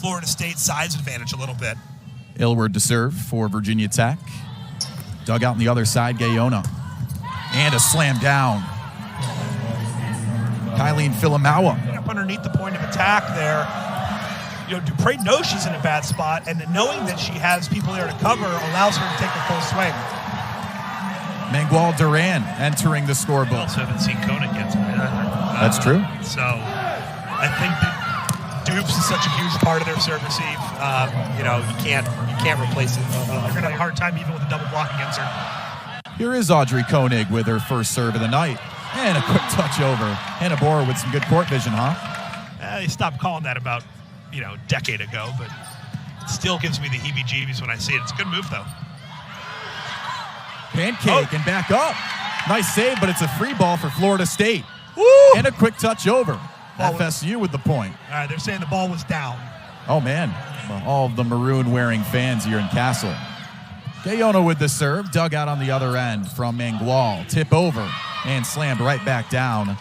Florida State size advantage a little bit. Illward to serve for Virginia Tech. Dug out on the other side, Gayona. And a slam down. Kylene Filamawa. Up underneath the point of attack there. You know, Dupre knows she's in a bad spot, and knowing that she has people there to cover allows her to take a full swing. Mangual Duran entering the scorebook. I also haven't seen Koenig yet tonight either. That's true. So I think that Dupes is such a huge part of their serve receive. You know, you can't replace it. They're going to have a hard time even with a double block against her. Here is Audrey Koenig with her first serve of the night. And a quick touch over. Hannah Bora with some good court vision, huh? They stopped calling that about, a decade ago, but it still gives me the heebie-jeebies when I see it. It's a good move, though. Pancake and back up. Nice save, but it's a free ball for Florida State. Woo! And a quick touch over. FSU with the point. All right, they're saying the ball was down. Oh, man. All of the maroon-wearing fans here in Castle. Gayona with the serve. Dug out on the other end from Mangual. Tip over and slammed right back down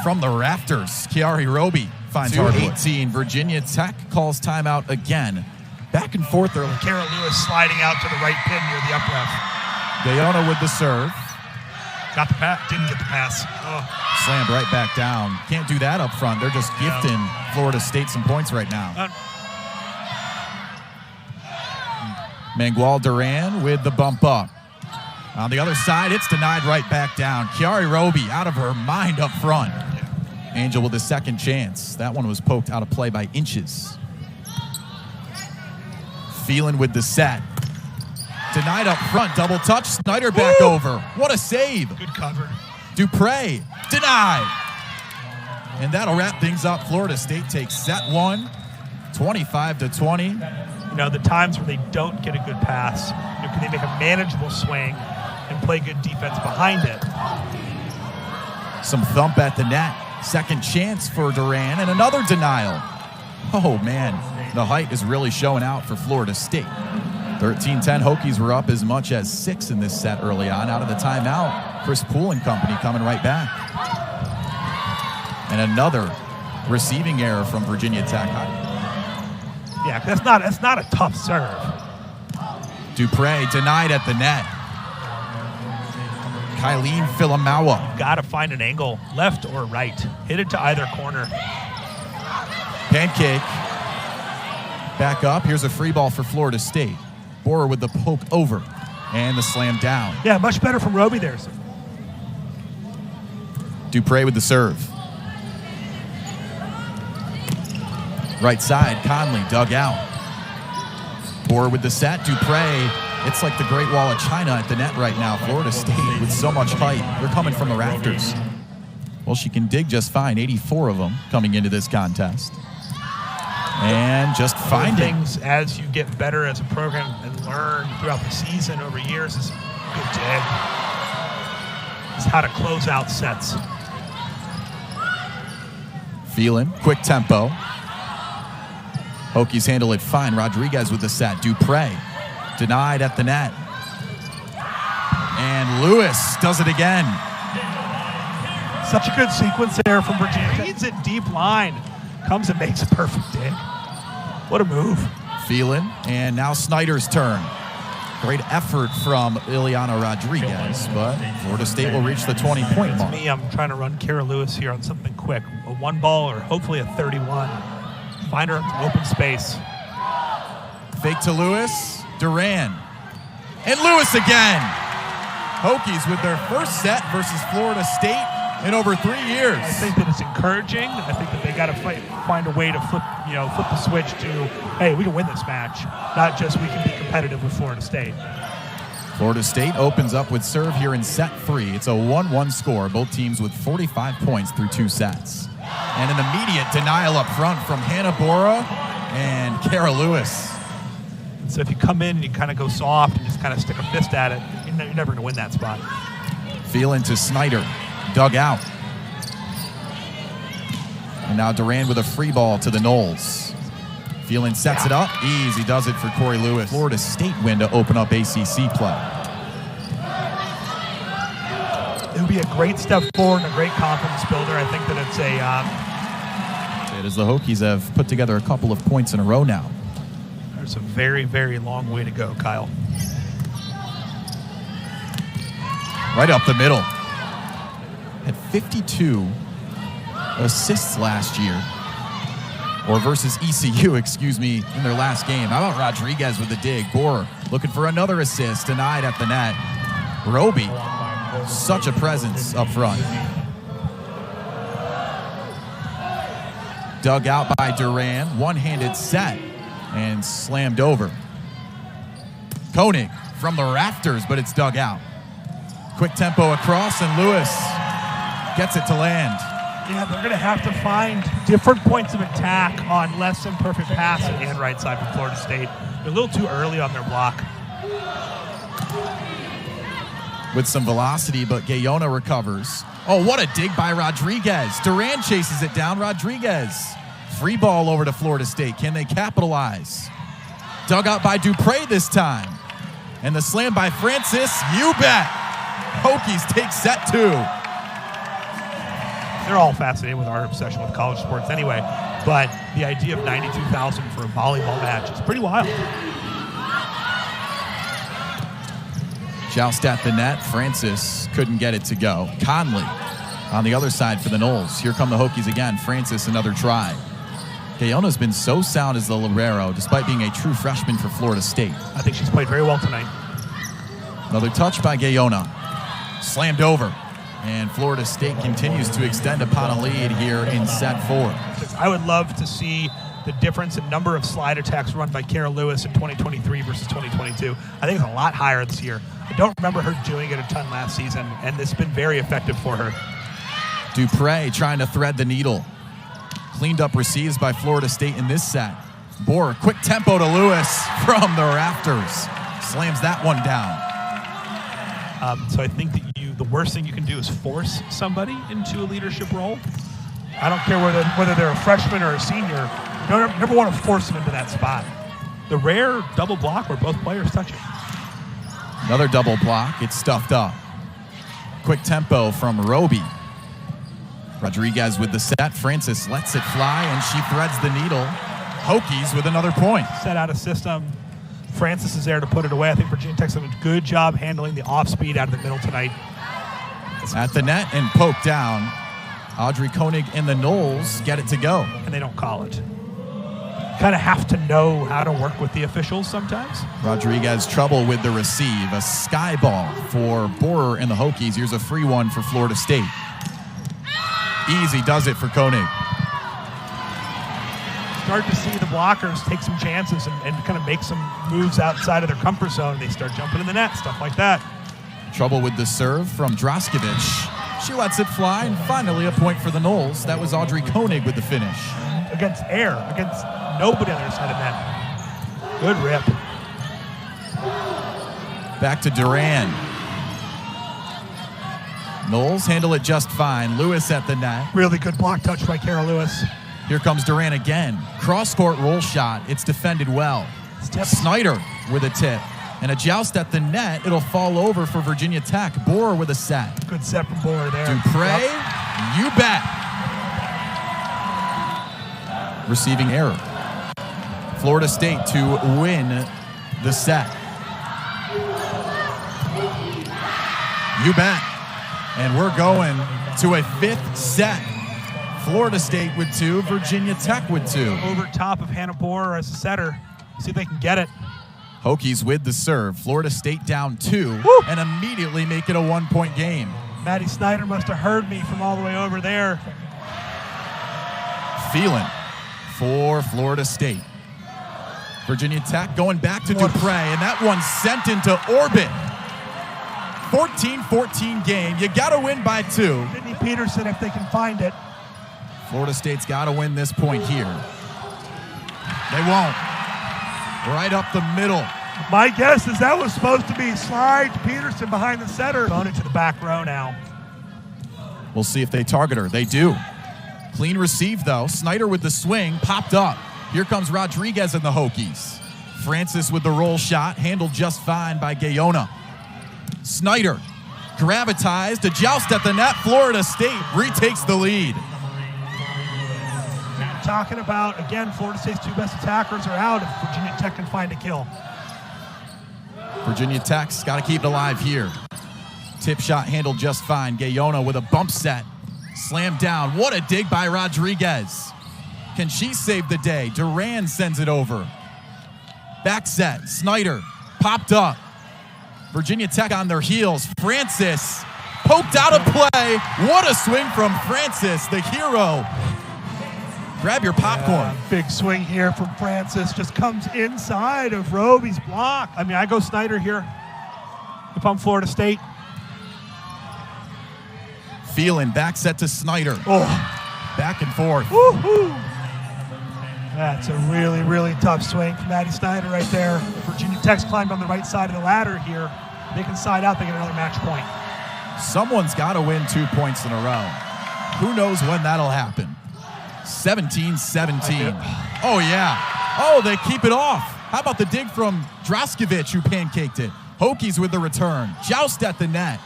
from the rafters. Kiari Roby finds her 18. Virginia Tech calls timeout again. Back and forth early. Kara Lewis sliding out to the right pin near the up ref. Gayona with the serve. Got the pass. Didn't get the pass. Oh. Slammed right back down. Can't do that up front. They're just gifting Florida State some points right now. Mangual Duran with the bump up. On the other side, it's denied right back down. Kiari Roby out of her mind up front. Angel with a second chance. That one was poked out of play by inches. Phelan with the set. Denied up front. Double touch. Snyder back over. What a save. Good cover. Dupre. Denied. And that'll wrap things up. Florida State takes set one, 25-20. The times where they don't get a good pass, can they make a manageable swing and play good defense behind it? Some thump at the net. Second chance for Duran and another denial. Oh, man. The height is really showing out for Florida State. 13-10 Hokies were up as much as 6 in this set early on. Out of the timeout, Chris Poole and company coming right back. And another receiving error from Virginia Tech. Yeah, that's not a tough serve. Dupre denied at the net. Kylene Filamawa. Got to find an angle, left or right. Hit it to either corner. Pancake. Back up. Here's a free ball for Florida State. Borer with the poke over and the slam down. Yeah, much better from Roby there. Dupre with the serve. Right side, Conley dug out. Borer with the set. Dupre. It's like the Great Wall of China at the net right now. Florida State with so much height. They're coming from the rafters. Well, she can dig just fine. 84 of them coming into this contest. And just finding things as you get better as a program and learn throughout the season over years is good dig. It's how to close out sets. Feeling quick tempo. Hokies handle it fine. Rodriguez with the set. Dupre denied at the net. And Lewis does it again. Such a good sequence there from Virginia. Leads it deep line. Comes and makes a perfect dig. What a move. Phelan, and now Snyder's turn. Great effort from Ileana Rodriguez, but Florida State will reach the 20-point mark. Me, I'm trying to run Kara Lewis here on something quick. A one ball or hopefully a 31. Find her in open space. Fake to Lewis. Duran. And Lewis again. Hokies with their first set versus Florida State in over 3 years. I think that it's encouraging. I think that they got to find a way to flip the switch to, hey, we can win this match, not just we can be competitive with Florida State. Florida State opens up with serve here in set 3. It's a 1-1 score. Both teams with 45 points through 2 sets. And an immediate denial up front from Hannah Bora and Kara Lewis. So if you come in and you kind of go soft and just kind of stick a fist at it, you're never going to win that spot. Phelan to Snyder. Dug out. And now Duran with a free ball to the Knowles. Phelan sets it up. Easy does it for Corey Lewis. Florida State win to open up ACC play. It would be a great step forward and a great confidence builder. I think that it's bit as the Hokies have put together a couple of points in a row now. There's a very, very long way to go, Kyle. Right up the middle. Had 52 assists last year. Or versus ECU, excuse me, in their last game. How about Rodriguez with the dig? Borer looking for another assist, denied at the net. Roby, such a presence up front. Dug out by Duran, one-handed set, and slammed over. Koenig from the rafters, but it's dug out. Quick tempo across, and Lewis gets it to land. Yeah, they're going to have to find different points of attack on less than perfect passes. And right side for Florida State. They're a little too early on their block. With some velocity, but Gayona recovers. Oh, what a dig by Rodriguez. Duran chases it down. Rodriguez. Free ball over to Florida State. Can they capitalize? Dug out by Dupre this time. And the slam by Francis. You bet. Hokies take set 2. They're all fascinated with our obsession with college sports anyway, but the idea of 92,000 for a volleyball match is pretty wild. Joust at the net. Francis couldn't get it to go. Conley on the other side for the Noles. Here come the Hokies again. Francis, another try. Gayona's been so sound as the libero, despite being a true freshman for Florida State. I think she's played very well tonight. Another touch by Gayona. Slammed over. And Florida State continues to extend upon a lead here in set 4. I would love to see the difference in number of slide attacks run by Kara Lewis in 2023 versus 2022. I think it's a lot higher this year. I don't remember her doing it a ton last season, and it's been very effective for her. Dupre trying to thread the needle. Cleaned up receives by Florida State in this set. Borer, quick tempo to Lewis from the rafters. Slams that one down. So I think that the worst thing you can do is force somebody into a leadership role. I don't care whether they're a freshman or a senior. You never want to force them into that spot. The rare double block where both players touch it. Another double block. It's stuffed up. Quick tempo from Roby. Rodriguez with the set. Francis lets it fly, and she threads the needle. Hokies with another point. Set out a system. Francis is there to put it away. I think Virginia Tech's done a good job handling the off-speed out of the middle tonight. At the net and poked down. Audrey Koenig and the Noles get it to go. And they don't call it. Kind of have to know how to work with the officials sometimes. Rodriguez trouble with the receive. A sky ball for Borer and the Hokies. Here's a free one for Florida State. Easy does it for Koenig. Start to see the blockers take some chances and kind of make some moves outside of their comfort zone. They start jumping in the net, stuff like that. Trouble with the serve from Draskovic. She lets it fly, and finally a point for the Noles. That was Audrey Koenig with the finish. Against air, against nobody on the other side of net. Good rip. Back to Duran. Noles handle it just fine. Lewis at the net. Really good block touch by Kara Lewis. Here comes Duran again. Cross-court roll shot. It's defended well. Snyder with a tip. And a joust at the net. It'll fall over for Virginia Tech. Borer with a set. Good set from Borer there. Dupre, you bet. Receiving error. Florida State to win the set. You bet. And we're going to a 5th set. Florida State with 2, Virginia Tech with 2. Over top of Hannah Borer as a setter. See if they can get it. Hokies with the serve. Florida State down 2. Woo! And immediately make it a 1-point game. Maddie Snyder must have heard me from all the way over there. Feeling for Florida State. Virginia Tech going back to Dupre, and that one's sent into orbit. 14-14 game. You got to win by 2. Sydney Peterson, if they can find it. Florida State's got to win this point here. They won't. Right up the middle. My guess is that was supposed to be slide Peterson behind the setter. Going into the back row now. We'll see if they target her. They do. Clean receive, though. Snyder with the swing. Popped up. Here comes Rodriguez and the Hokies. Francis with the roll shot. Handled just fine by Gayona. Snyder. Gravitized. A joust at the net. Florida State retakes the lead. talking about, again, Florida State's two best attackers are out if Virginia Tech can find a kill. Virginia Tech's got to keep it alive here. Tip shot handled just fine. Gayona with a bump set. Slammed down. What a dig by Rodriguez. Can she save the day? Duran sends it over. Back set. Snyder popped up. Virginia Tech on their heels. Francis poked out of play. What a swing from Francis, the hero. Grab your popcorn. Big swing here from Francis. Just comes inside of Roby's block. I mean, I go Snyder here if I'm Florida State. Phelan back set to Snyder. Oh, Back and forth. woo-hoo. That's a really, really tough swing from Maddie Snyder right there. Virginia Tech's climbed on the right side of the ladder here. They can side out, they get another match point. Someone's got to win 2 points in a row. Who knows when that'll happen? 17-17. Oh, yeah. Oh, they keep it off. How about the dig from Draskovic, who pancaked it? Hokies with the return. Joust at the net.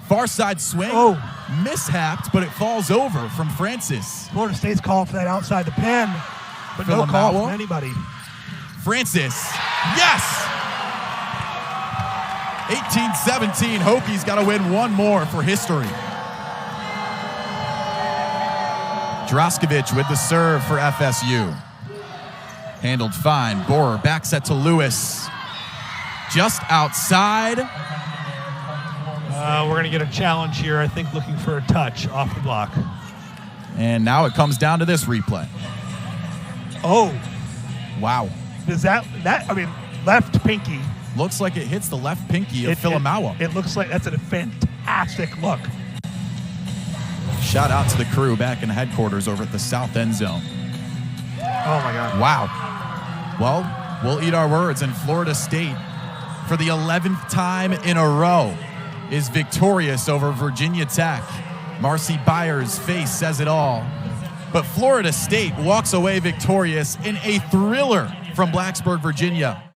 Far side swing. Oh. Mishapped, but it falls over from Francis. Florida State's calling for that outside the pin, but no call from anybody. Francis. Yes! 18-17. Hokies got to win one more for history. Draskovic with the serve for FSU. Handled fine. Borer back set to Lewis. Just outside. We're going to get a challenge here, I think, looking for a touch off the block. And now it comes down to this replay. Oh. Wow. Does that I mean, left pinky. Looks like it hits the left pinky of Filamawa. It looks like that's a fantastic look. Shout out to the crew back in headquarters over at the south end zone. Oh, my God. Wow. Well, we'll eat our words, and Florida State, for the 11th time in a row, is victorious over Virginia Tech. Marcy Byers' face says it all. But Florida State walks away victorious in a thriller from Blacksburg, Virginia.